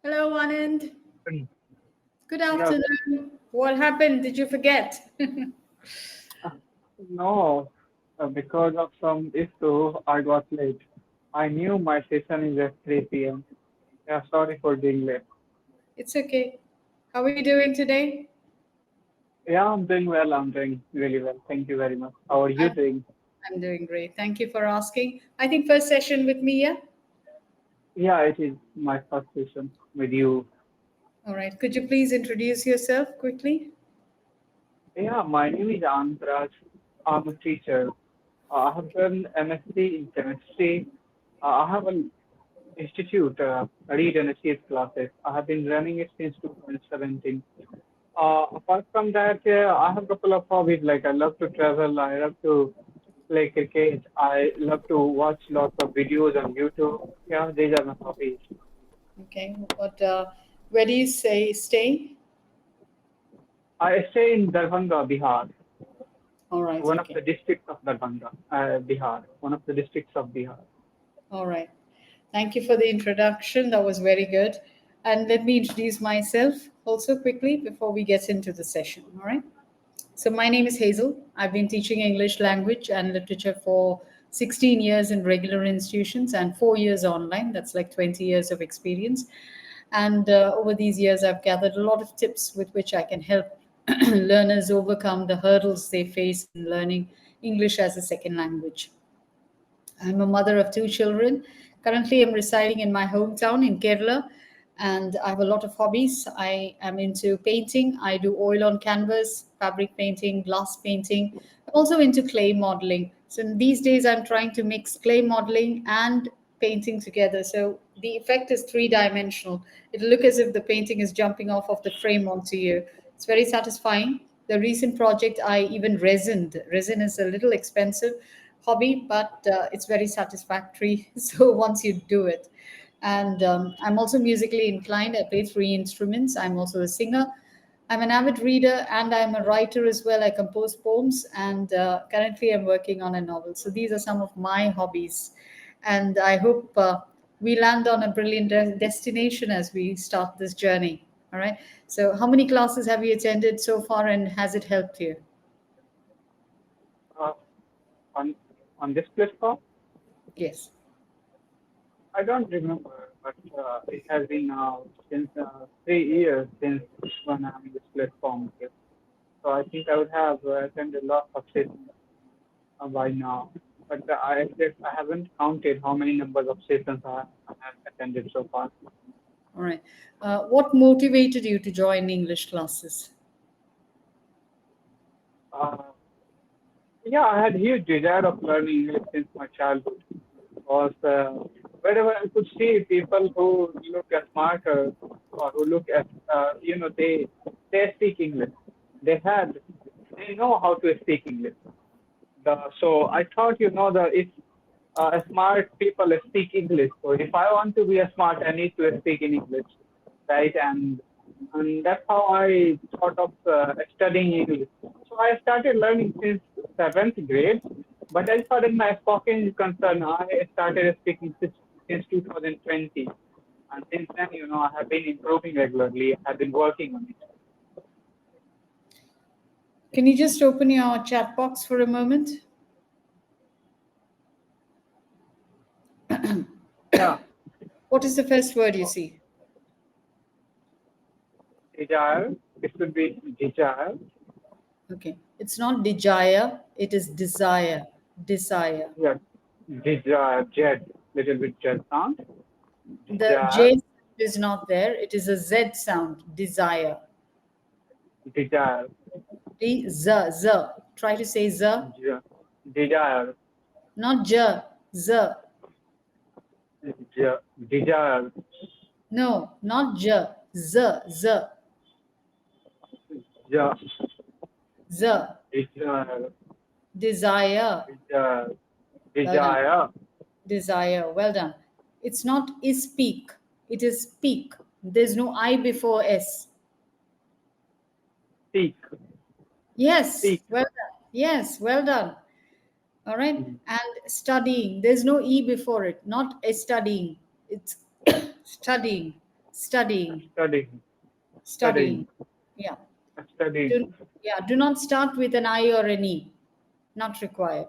Hello, Anand. Mm. Good Yeah, afternoon. What happened? Did you forget? uh, no, because of some issue, I got late. I knew my session is at 3 p.m. Yeah, sorry for being late. It's okay. How are you doing today? Yeah, I'm doing well. I'm doing really well. Thank you very much. How are you I'm, doing? I'm doing great. Thank you for asking. I think first session with me, yeah? Yeah, it is my first session with you. All right. Could you please introduce yourself quickly? Yeah, my name is Andraj. I'm a teacher. I have done MSc in chemistry. I have an institute, read and achieve classes. I have been running it since 2017. Apart from that, I have a couple of hobbies. Like I love to travel. I love to play cricket. I love to watch lots of videos on YouTube. Yeah, these are my hobbies. Okay. Where do you say stay? I stay in Darbhanga, Bihar, All right. one of Okay. the districts of Darbhanga, Bihar, one of the districts of Bihar. All right. Thank you for the introduction. That was very good. And let me introduce myself also quickly before we get into the session. All right. So, my name is Hazel. I've been teaching English language and literature for 16 years in regular institutions and 4 years online. That's like 20 years of experience. And over these years, I've gathered a lot of tips with which I can help learners overcome the hurdles they face in learning English as a second language. I'm a mother of two children. Currently, I'm residing in my hometown in Kerala, and I have a lot of hobbies. I am into painting. I do oil on canvas, fabric painting, glass painting. I'm also into clay modeling. So these days, I'm trying to mix clay modeling and painting together. So the effect is three-dimensional. It'll look as if the painting is jumping off of the frame onto you. It's very satisfying. The recent project I even resined. Resin is a little expensive hobby, but it's very satisfactory. So once you do it, and I'm also musically inclined. I play three instruments. I'm also a singer. I'm an avid reader and I'm a writer as well. I compose poems and currently I'm working on a novel. So these are some of my hobbies, and I hope we land on a brilliant destination as we start this journey. All right. So, how many classes have you attended so far, and has it helped you? Uh, on on this platform, Yes. I don't remember, but it has been since 3 years since when I'm in this platform. Okay. So I think I would have attended lots of sessions by now. But I haven't counted how many numbers of sessions I have attended so far. All right. What motivated you to join English classes? Uh, yeah, I had huge desire of learning English since my childhood. Because wherever I could see people who look as smarter or who look as they speak English. They know how to speak English. So I thought, the if smart people speak English, so if I want to be a smart, I need to speak in English, right? And that's how I thought of studying English. So I started learning since seventh grade, but as far as my spoken is concerned, I started speaking since 2020, and since then, I have been improving regularly. I have been working on it. Can you just open your chat box for a moment? Yeah, What is the first word you see? desire. It should be desire. Okay. It's not desire, it is desire. Desire. Yeah, desire. Jet. Little bit jet sound. The Desire. J is not there, it is a Z sound. Desire. Desire. Z. Try to say Z. J- Desire. Not J. Z. Desire. No, not J. Z. Z. Ja, Z. desire. Desire. Desire. Well done. Desire. Desire. Well done. It's not is speak. It is speak. There's no I before S. Seek. Yes. Seek. Well done. Yes. Well done. All right. Mhm. And studying. There's no E before it. Not a studying. It's studying. Studying. Studying. Studying. Studying. Yeah. Studying. Do, yeah. Do not start with an I or an E. Not required.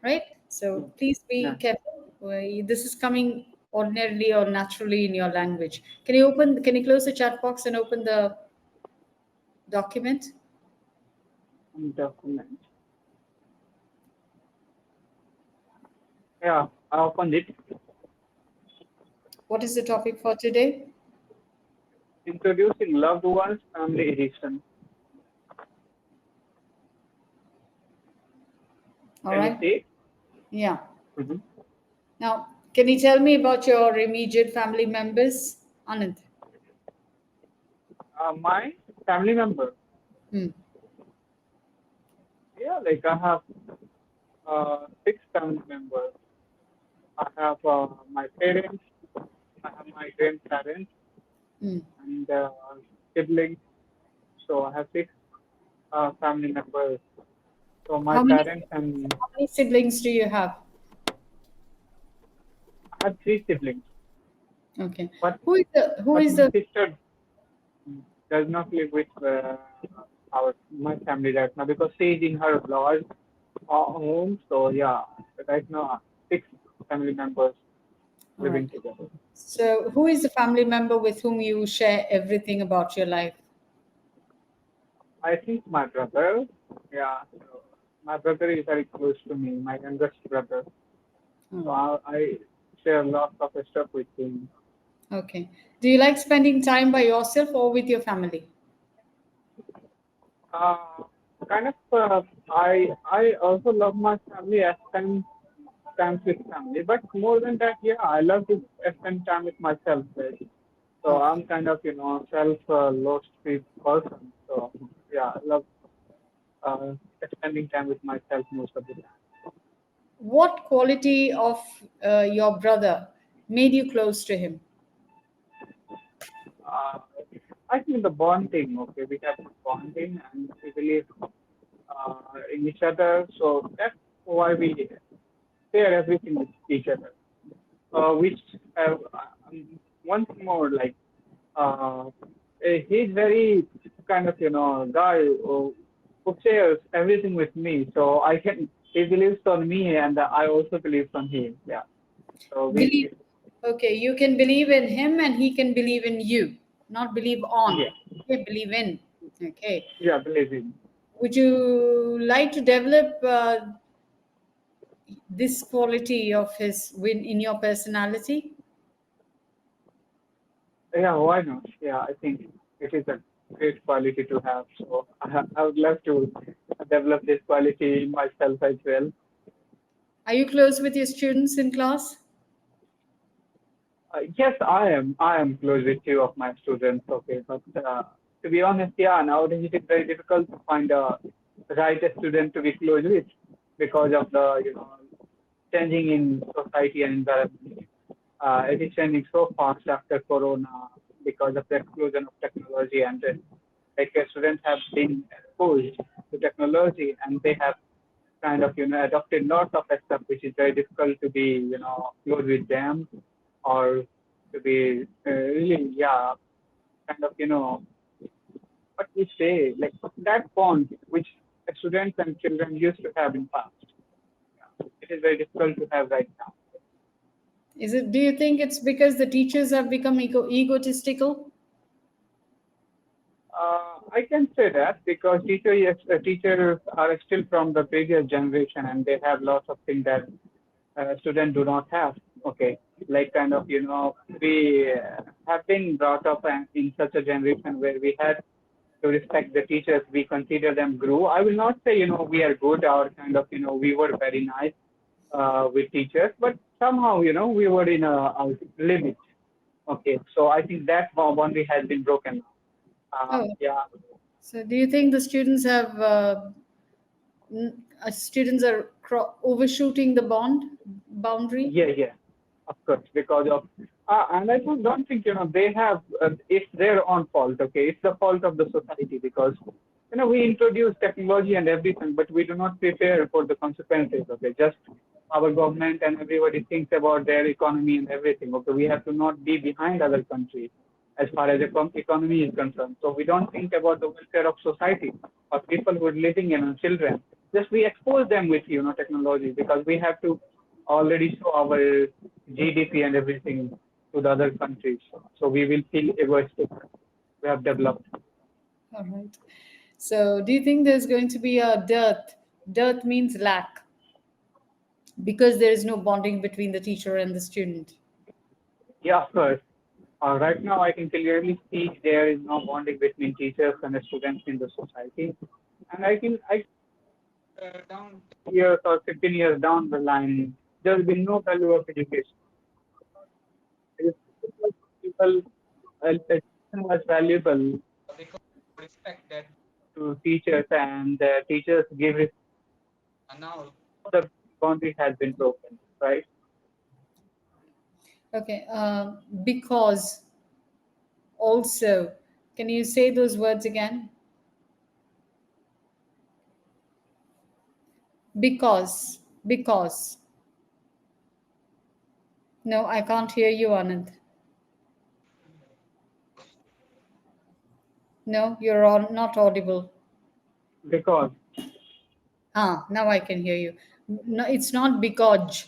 Right? So Mm. please be Yeah. careful. This is coming ordinarily or naturally in your language. Can you close the chat box and open the document? Document. Yeah, I opened it. What is the topic for today? Introducing loved ones family edition. All Can you right. see? Yeah. Mm-hmm. Now, can you tell me about your immediate family members, Anand? My family member. Hmm. Yeah, like I have six family members. I have my parents, I have my grandparents, Hmm. and siblings. So I have six family members. So my How many parents and how many siblings do you have? I have three siblings, Okay. but Who is my the sister does not live with our my family right now because she is in her lodge home. So yeah, right now six family members all right. living together. So who is the family member with whom you share everything about your life? I think my brother. Yeah, so my brother is very close to me. My youngest brother. All So right. I share lots of stuff with him. Okay. Do you like spending time by yourself or with your family? Uh, kind of. I also love my family. I spend time with family, but more than that, yeah, I love to spend time with myself. Right? So Okay. I'm kind of self lost person. So yeah, I love uh, spending time with myself most of the time. What quality of your brother made you close to him? Uh, I think the bonding, okay, we have bonding and we believe in each other. So that's why we share everything with each other. Which once more, like, he's very kind of, guy who shares everything with me. So he believes on me and I also believe on him. Yeah. So Believe. Okay, you can believe in him and he can believe in you, not believe yeah, on. Okay, believe in. Okay. yeah, believe in. Would you like to develop this quality of his win in your personality? Yeah, why not? Yeah, I think it is a great quality to have. So I would love to develop this quality in myself as well. Are you close with your students in class? Yes, I am. I am close with two of my students. Okay, but to be honest, yeah, nowadays it is very difficult to find a right student to be close with because of the changing in society and environment. It is changing so fast after Corona because of the explosion of technology and like students have been exposed to technology and they have kind of adopted lots of stuff which is very difficult to be close with them or to be really yeah kind of what we say like that bond which students and children used to have in past. It is very difficult to have right now. Is it? Do you think it's because the teachers have become egotistical? I can say that because teachers are still from the previous generation and they have lots of things that students do not have. Okay, like kind of we have been brought up in such a generation where we had to respect the teachers. We consider them guru. I will not say we are good or kind of we were very nice with teachers, but somehow we were in a limit. Okay, so I think that boundary has been broken. Oh, Yeah, so do you think the students have students are overshooting the boundary? yeah, yeah, of course, because of, and I don't think, they have, it's their own fault, okay? It's the fault of the society because, we introduce technology and everything, but we do not prepare for the consequences, okay? Just our government and everybody thinks about their economy and everything, okay? We have to not be behind other countries. as far as economy is concerned. So we don't think about the welfare of society or people who are living in children. Just we expose them with technology because we have to already show our GDP and everything to the other countries. So we will feel egoistic. We have developed. All right. So, do you think there's going to be a dearth? Dearth means lack because there is no bonding between the teacher and the student. Yeah, of course. Right now, I can clearly see there is no bonding between teachers and the students in the society. And I down years or 15 years down the line, there will be no value of education. Because people, education was valuable because of respect that to teachers and the teachers give it. And now the boundary has been broken, right? Okay. Because also, can you say those words again? Because. No, I can't hear you, Anand. No, you're not audible. Because Now I can hear you. No, it's not because.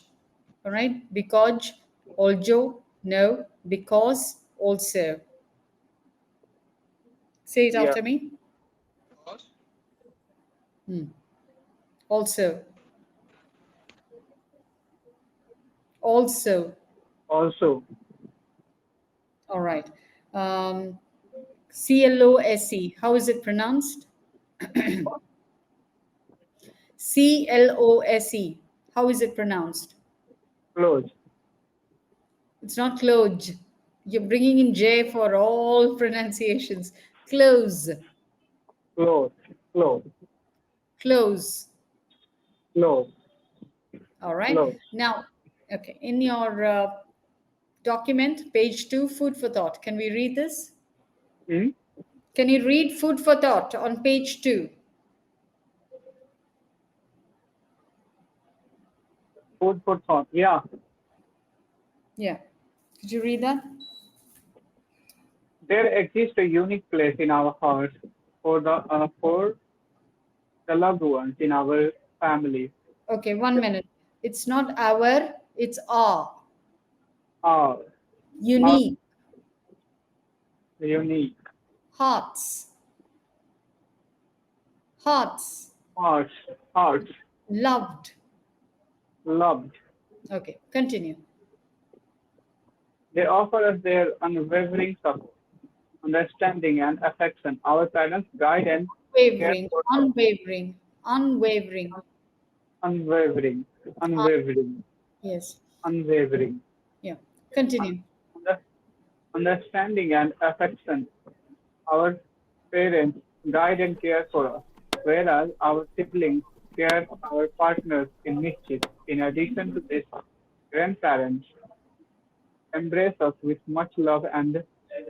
All right? Because, also, no, because, also. Say it yeah, after me. Hmm. Also, also. also All right. CLOSE. How is it pronounced? CLOSE. How is it pronounced? close, It's not close. You're bringing in J for all pronunciations. Close. close, close, Close. close, All right. close. Now, okay, in your document, page 2, food for thought. Can we read this? Hmm? Can you read food for thought on page 2? Food for thought. Yeah, Yeah. Could you read that? there exists a unique place in our hearts for the loved ones in our family. Okay, 1 minute. It's not our, it's our. Our, our Unique. unique Hearts. Hearts. hearts, hearts, Loved. loved. Okay, continue. They offer us their unwavering support, understanding, and affection. Our parents guide and care Wavering, for us. unwavering, unwavering. Unwavering, Un- unwavering, yes. unwavering. Yeah. Continue. Under- Understanding and affection. Our parents guide and care for us, whereas our siblings care for our partners in mischief. In addition to this, grandparents embrace us with much love and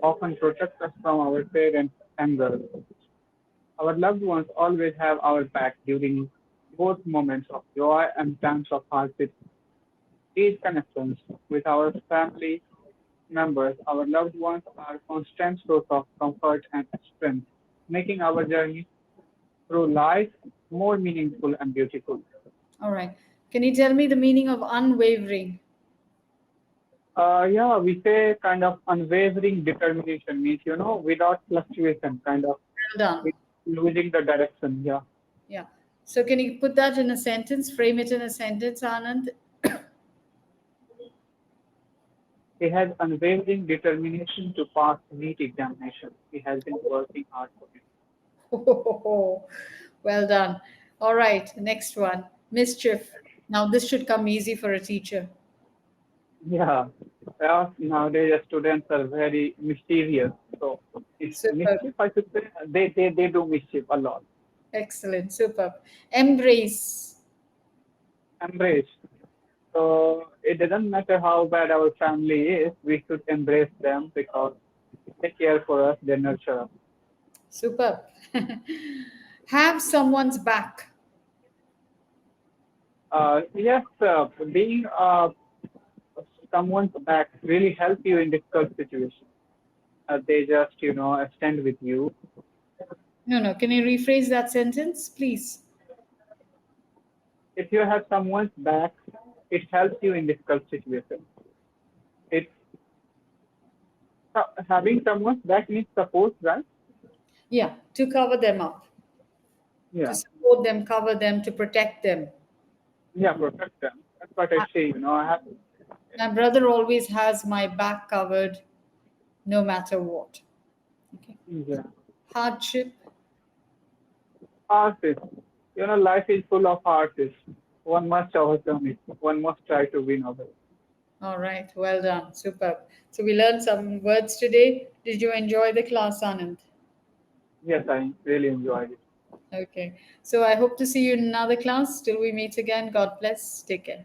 often protect us from our parents' anger. Our loved ones always have our back during both moments of joy and times of hardship. These connections with our family members, our loved ones, are constant source of comfort and strength, making our journey through life more meaningful and beautiful. All right. Can you tell me the meaning of unwavering? Yeah, we say kind of unwavering determination means, without fluctuation, kind of Well done. with losing the direction. Yeah, Yeah. So can you put that in a sentence, frame it in a sentence, Anand? he has unwavering determination to pass NEET examination. He has been working hard for it. Well done. All right. Next one. Mischief. Now, this should come easy for a teacher. Yeah, well, nowadays students are very mischievous. So, it's Superb. mischief, I should say, they do mischief a lot. Excellent. Superb. Embrace. Embrace. So it doesn't matter how bad our family is, we should embrace them because they care for us, they nurture us. Superb. Have someone's back. Yes, being someone's back really help you in difficult situations. they just stand with you. No. Can you rephrase that sentence, please? If you have someone's back, it helps you in difficult situations. It's having someone's back needs support, right? Yeah, to cover them up, to Yeah, support them, cover them, to protect them. yeah, protect them. That's what I Uh, say. I have. My brother always has my back covered no matter what. Okay. Yeah, Hardship. artists. Life is full of artists. One must overcome it. One must try to win over it. All right. Well done. Superb. So we learned some words today. Did you enjoy the class, Anand? Yes, I really enjoyed it. Okay. So I hope to see you in another class. Till we meet again. God bless. Take care.